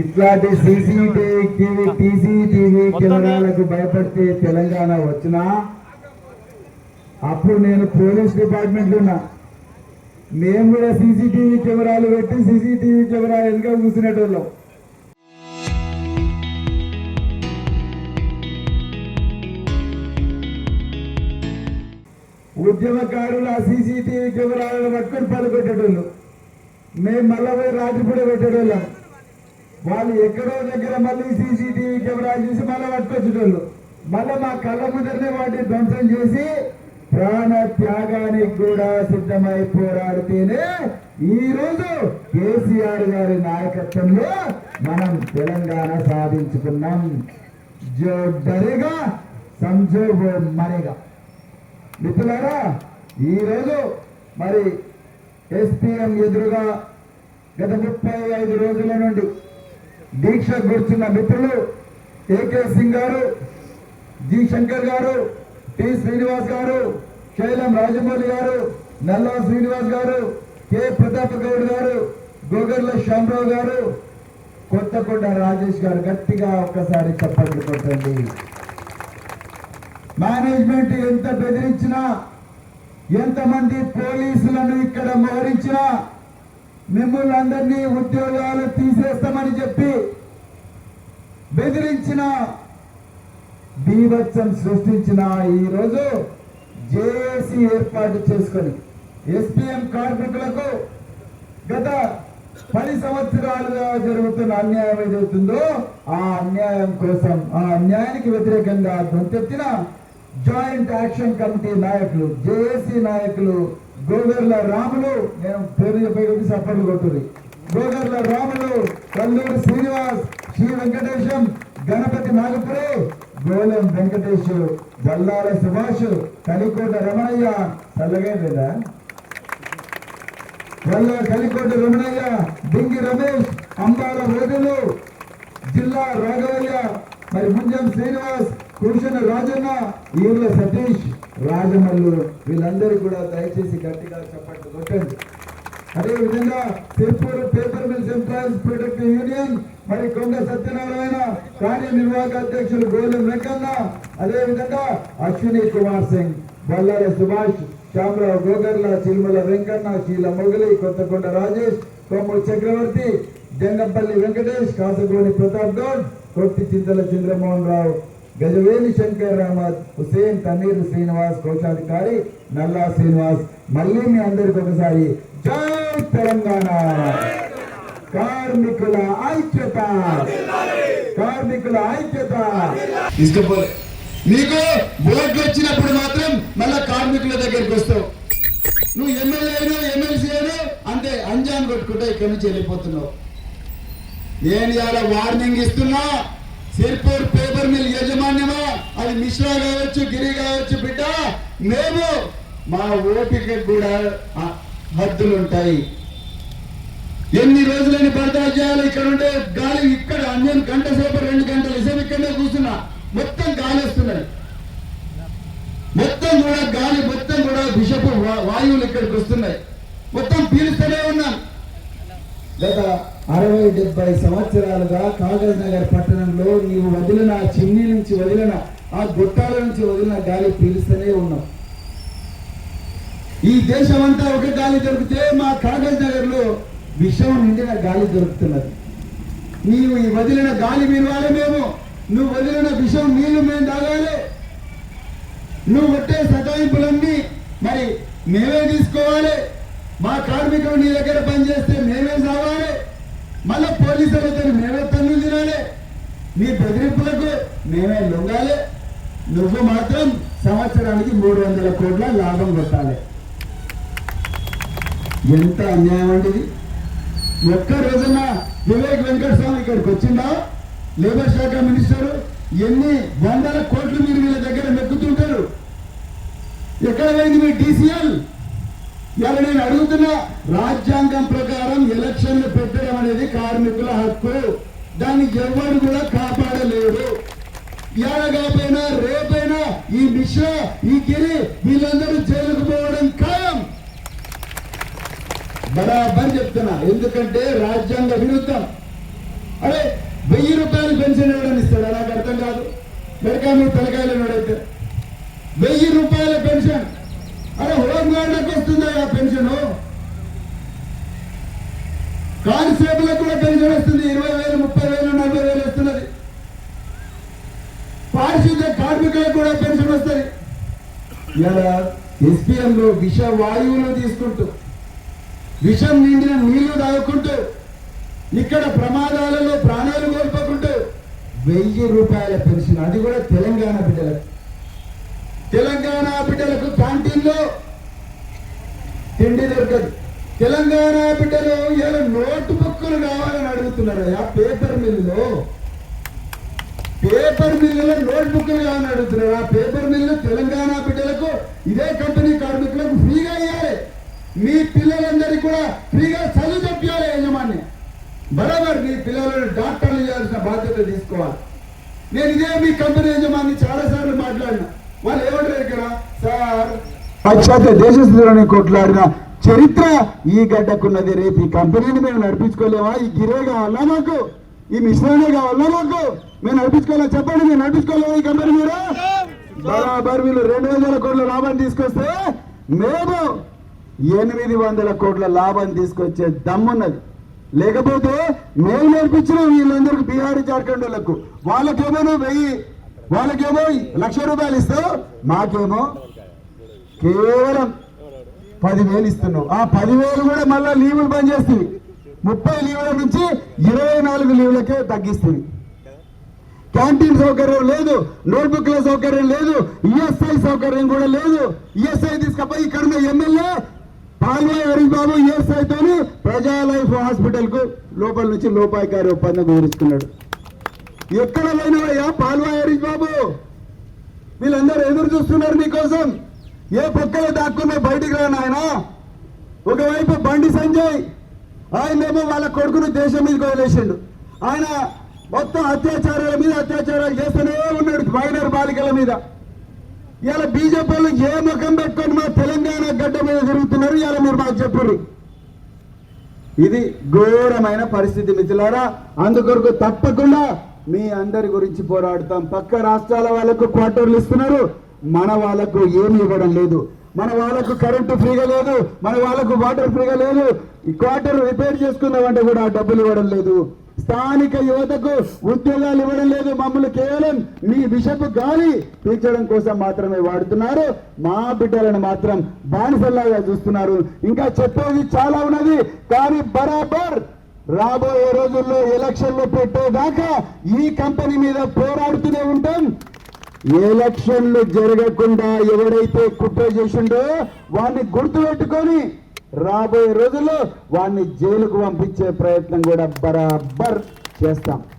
ఇట్లాంటి టీసీటీవీ కెమెరాలకు భయపడితే తెలంగాణ వచ్చినా అప్పుడు నేను పోలీస్ డిపార్ట్మెంట్లో ఉన్నా. మేము కూడా సీసీటీవీ కెమెరాలు పెట్టి సీసీటీవీ కెమెరా వెనుక కూర్చునేటోళ్ళం. ఉద్యమకారులు ఆ సీసీటీవీ కెమెరాలను పట్టుకొని పలుకొట్టేటోళ్ళు. మేము మళ్ళా పోయి రాత్రిపూట పెట్టేటోళ్ళం. వాళ్ళు ఎక్కడో దగ్గర మళ్ళీ సీసీటీవీ కెమెరాలు చూసి మళ్ళీ పట్టుకొచ్చేటోళ్ళు. మళ్ళీ మా కళ్ళ ముందరనే వాటిని ధ్వంసం చేసి ప్రాణ త్యాగానికి కూడా సిద్ధమై పోరాడితేనే ఈ రోజు కేసీఆర్ గారి నాయకత్వంలో మనం తెలంగాణ సాధించుకున్నాం. జో డరేగా సంజో వో మరేగా. మిత్రులారా, ఈరోజు మరి ఎస్పీఎం ఎదురుగా గత 35 రోజుల నుండి దీక్ష కూర్చున్న మిత్రులు ఏకే సింగ్ గారు, జి శంకర్ గారు, టి శ్రీనివాస్ గారు, శైలం రాజమౌళి గారు, నల్లా శ్రీనివాస్ గారు, కె ప్రతాప్ గౌడ్ గారు, గోగర్ల శ్యామరావు గారు, కొత్తకొండ రాజేష్ గారు గట్టిగా ఒక్కసారి చప్పట్లు కొట్టండి. మేనేజ్మెంట్ ఎంత బెదిరించినా, ఎంతమంది పోలీసులను ఇక్కడ మోహరించినా, మిమ్మల్ని అందరినీ ఉద్యోగాలు తీసేస్తామని చెప్పి బెదిరించిన, బీభత్సం సృష్టించిన ఈరోజు జేఏసీ ఏర్పాటు చేసుకొని ఎస్పీఎం కార్మికులకు గత 10 సంవత్సరాలుగా జరుగుతున్న అన్యాయం ఏదవుతుందో ఆ అన్యాయం కోసం, ఆ అన్యాయానికి వ్యతిరేకంగా గొంతెత్తిన జాయింట్ యాక్షన్ కమిటీ నాయకులు, జేఏసీ నాయకులు గోగర్ల రాములు, నేను పేరు చెప్పి సపోర్ట్ కొట్టుది, గోగర్ల రాములు, కల్లూరు శ్రీనివాస్, శ్రీ వెంకటేశం, గణపతి నాగపురే, గోలెం వెంకటేష్, బల్లాల సుభాష్, కలికోట రమణయ్య, చల్లగే లేదా కలికోట రమణయ్య, డింగి రమేష్, అంబాల వేదులు, జిల్లా రాఘవయ్య, మరి ముంజం శ్రీనివాస్, కురుషణ రాజన్న, ఈర్ల సతీష్, రాజమల్లు, వీళ్ళందరూ కూడా దయచేసి గట్టిగా చప్పట్లు కొట్టండి. అదేవిధంగా Tiruppur paper mills employees protective union మరి కొండ సత్యనారాయణ, కార్యనిర్వాహక అధ్యక్షులు గోలెం వెంకన్న, అదేవిధంగా అశ్విని కుమార్ సింగ్, బల్లాల సుభాష్, శ్యామరావు, గోగర్ల, చిల్మల వెంకన్న, శీల మొగలి, కొత్తకొండ రాజేష్, కొమ్ము చక్రవర్తి, జంగంపల్లి వెంకటేష్, కాసగోని ప్రతాప్ గౌడ్, కొట్టి చింతల చంద్రమోహన్ రావు, గజవేలి శంకర్ అహ్మద్, హుసేన్, తన్నీరు శ్రీనివాస్, కోశాధికారి నల్లా శ్రీనివాస్. మళ్ళీ మీ అందరికి ఒకసారి జై తెలంగాణ. కార్మికుల ఐక్యత, కార్మికుల ఐక్యత. ఇష్టపోలే నీకు ఓట్లు వచ్చినప్పుడు మాత్రం మళ్ళా కార్మికుల దగ్గరికి వస్తావు. నువ్వు ఎమ్మెల్యే అయినా ఎమ్మెల్సీ అయినా అంతే, అంజాన్ కొట్టుకుంటా ఇక్కడి నుంచి వెళ్ళిపోతున్నావు. నేను ఇవాళ వార్నింగ్ ఇస్తున్నా, సిర్పూర్ పేపర్ మిల్ యజమాన్యమా, అది మిశ్రా కావచ్చు, గిరి కావచ్చు, బిడ్డ, మేము మా ఓపిక కూడా హద్దులు ఉంటాయి. ఎన్ని రోజులని బర్దాస్తు చేయాలి? ఇక్కడ ఉంటే గాలి, ఇక్కడ నేను గంట సేపు 2 గంటలు ఇసేపు ఇక్కడనే కూర్చున్నా, మొత్తం గాలి వస్తున్నాయి, మొత్తం కూడా గాలి, మొత్తం కూడా విషపు వాయువులు ఇక్కడికి వస్తున్నాయి, మొత్తం పీలుస్తూనే ఉన్నాం. గత 60-70 సంవత్సరాలుగా కాగజ్ నగర్ పట్టణంలో నీవు వదిలిన చిమ్నీ నుంచి వదిలిన ఆ గొట్టాల నుంచి వదిలిన గాలి పీలుస్తూనే ఉన్నాం. ఈ దేశం అంతా ఒక గాలి దొరికితే మా కాగజ్ నగర్ లో విషం నిండిన గాలి దొరుకుతున్నది. నీవు ఈ వదిలిన గాలి మీరవాలి, మేము నువ్వు వదిలిన విషం నీళ్లు మేము తాగాలి. నువ్వు కొట్టే సతాయింపులన్నీ మరి మేమే తీసుకోవాలి. మా కార్మికులు నీ దగ్గర పనిచేస్తే మేమే సావాలి, మళ్ళీ పోలీసులతో మేమే తన్నులు తినాలి, నీ బెదిరింపులకు మేమే లొంగాలి. నువ్వు మాత్రం సంవత్సరానికి 300 కోట్ల లాభం కొట్టాలి. ఎంత అన్యాయం అండి ఇది. ఒక్క రోజున వివేక్ వెంకటస్వామి ఇక్కడికి వచ్చిందా, లేబర్ శాఖ మినిస్టర్, ఎన్ని 100 కోట్లు మీరు వీళ్ళ దగ్గర మెక్కుతుంటారు. ఎక్కడ పోయింది మీ DCL? ఇవాళ నేను అడుగుతున్నా, రాజ్యాంగం ప్రకారం ఎలక్షన్లు పెట్టడం అనేది కార్మికుల హక్కు, దాన్ని ఎవరు కూడా కాపాడలేరు. ఇవాళ కాకపోయినా రేపైనా ఈ మిశ్రా, ఈ గిరి, వీళ్ళందరూ జైలుకు పోవడం ఖాయం. బరాబర్ చెప్తున్నా, ఎందుకంటే రాజ్యాంగ విరుద్ధం. అరే 1000 రూపాయలు పెన్షన్ ఎవడని ఇస్తాడా? నాకు అర్థం కాదు. మెడకా మీ తలకాయలు నడైతే 1000 రూపాయల పెన్షన్, అరే హోంగార్డులకు వస్తుందా ఆ పెన్షన్? కానిస్టేబుల్కి కూడా పెన్షన్ వస్తుంది, 20,000, 30,000, 40,000 వస్తున్నది. పారిశుద్ధ కార్మికులకు కూడా పెన్షన్ వస్తుంది. ఇలా ఎస్పీఎంలో విష వాయువులు తీసుకుంటూ, విషం నిండిన నీళ్లు తాగుకుంటూ, ఇక్కడ ప్రమాదాలలో ప్రాణాలు కోల్పోకుంటూ 1000 రూపాయల పెన్షన్, అది కూడా తెలంగాణ బిడ్డలకు. తెలంగాణ బిడ్డలకు క్యాంటీన్లో తిండి దొరకదు. తెలంగాణ బిడ్డలు ఇలా నోట్ బుక్కులు కావాలని అడుగుతున్నారు. పేపర్ మిల్లులో నోట్ బుక్కులు కావాలని అడుగుతున్నారు. ఆ పేపర్ మిల్లు తెలంగాణ బిడ్డలకు, ఇదే కంపెనీ కార్మికులకు ఫ్రీగా ఇవ్వాలి. మీ పిల్లలందరికీ కూడా ఫ్రీగా చదువు చెప్పాలి యజమాని. బరాబర్ మీ పిల్లలను డాక్టర్లు చేయాల్సిన బాధ్యత తీసుకోవాలి. నేను ఇదే మీ కంపెనీ యజమాని చాలా సార్లు మాట్లాడినా. వాళ్ళు ఏమంటారు ఇక్కడ, సార్ పాశ్చాత్య దేశస్తులని కొట్లాడిన చరిత్ర ఈ గడ్డకున్నది. రేపు ఈ కంపెనీని మేము నడిపించుకోలేమా? ఈ గిరే కావాలా మాకు? ఈ మిశ్రమే కావాలా మాకు? మేము నడిపించుకోవాలా? చెప్పండి, మేము నడిపించుకోలేమా ఈ కంపెనీ? మీరు బరాబర్ వీళ్ళు 2,000 కోట్ల లాభం తీసుకొస్తే మేము 800 కోట్ల లాభం తీసుకొచ్చే దమ్మున్నది. లేకపోతే మేము నేర్పించిన వీళ్ళందరికీ బీహారీ జార్ఖండ్ వాళ్ళకేమో 1000, వాళ్ళకేమో 1,00,000 రూపాయలు ఇస్తావు, మాకేమో కేవలం 10,000 ఇస్తున్నావు. ఆ 10,000 కూడా మళ్ళీ లీవులు బంద్ చేస్తుంది. 30 లీవుల నుంచి 24 లీవులకే తగ్గిస్తుంది. క్యాంటీన్ సౌకర్యం లేదు, నోట్బుక్ల సౌకర్యం లేదు, ఈఎస్ఐ సౌకర్యం కూడా లేదు. ఈఎస్ఐ తీసుకపోయి ఇక్కడ ఎమ్మెల్యే పాల్వాయి హరీష్ బాబు ఈఎస్ఐతో ప్రజా లైఫ్ హాస్పిటల్ కు లోపల నుంచి లోపాయికారి ఒప్పందం కుదుర్చుకున్నాడు. ఎక్కడ పోయినావయ్యా పాల్వాయి హరీష్ బాబు? వీళ్ళందరూ ఎదురు చూస్తున్నారు నీకోసం. ఏ పక్కలో దాక్కున్నా బయటికి రాను ఆయన. ఒకవైపు బండి సంజయ్, ఆయనేమో వాళ్ళ కొడుకును దేశం మీదకి వదిలేసిండు. ఆయన మొత్తం అత్యాచారాల మీద అత్యాచారాలు చేస్తూనే ఉన్నాడు, మైనర్ బాలికల మీద. ఇవాళ బీజేపీ వాళ్ళు ఏ ముఖం పెట్టుకొని మా తెలంగాణ గడ్డ మీద తిరుగుతున్నారు? ఇవాళ మీరు మాకు చెప్పండి. ఇది ఘోరమైన పరిస్థితి మిత్రులారా. అందుకొరకు తప్పకుండా మీ అందరి గురించి పోరాడతాం. పక్క రాష్ట్రాల వాళ్ళకు క్వార్టర్లు ఇస్తున్నారు, మన వాళ్ళకు ఏమి ఇవ్వడం లేదు. మన వాళ్ళకు కరెంటు ఫ్రీగా లేదు, మన వాళ్ళకు వాటర్ ఫ్రీగా లేదు. ఈ క్వార్టర్ రిపేర్ చేసుకుందామంటే కూడా డబ్బులు ఇవ్వడం లేదు. స్థానిక యువతకు ఉద్యోగాలు ఇవ్వడం లేదు. మమ్మల్ని కేవలం మీ విషపు గాలి పీల్చడం కోసం మాత్రమే వాడుతున్నారు. మా బిడ్డలను మాత్రం బానిసల్లాగా చూస్తున్నారు. ఇంకా చెప్పేది చాలా ఉన్నది, కానీ బరాబర్ రాబోయే రోజుల్లో ఎలక్షన్లు పెట్టేదాకా ఈ కంపెనీ మీద పోరాడుతూనే ఉంటాం. ఎలక్షన్లు జరగకుండా ఎవడైతే కుట్ర చేసిండో వాడిని గుర్తుపెట్టుకొని రాబోయే రోజుల్లో వాడిని జైలుకు పంపించే ప్రయత్నం కూడా బరాబర్ చేస్తాం.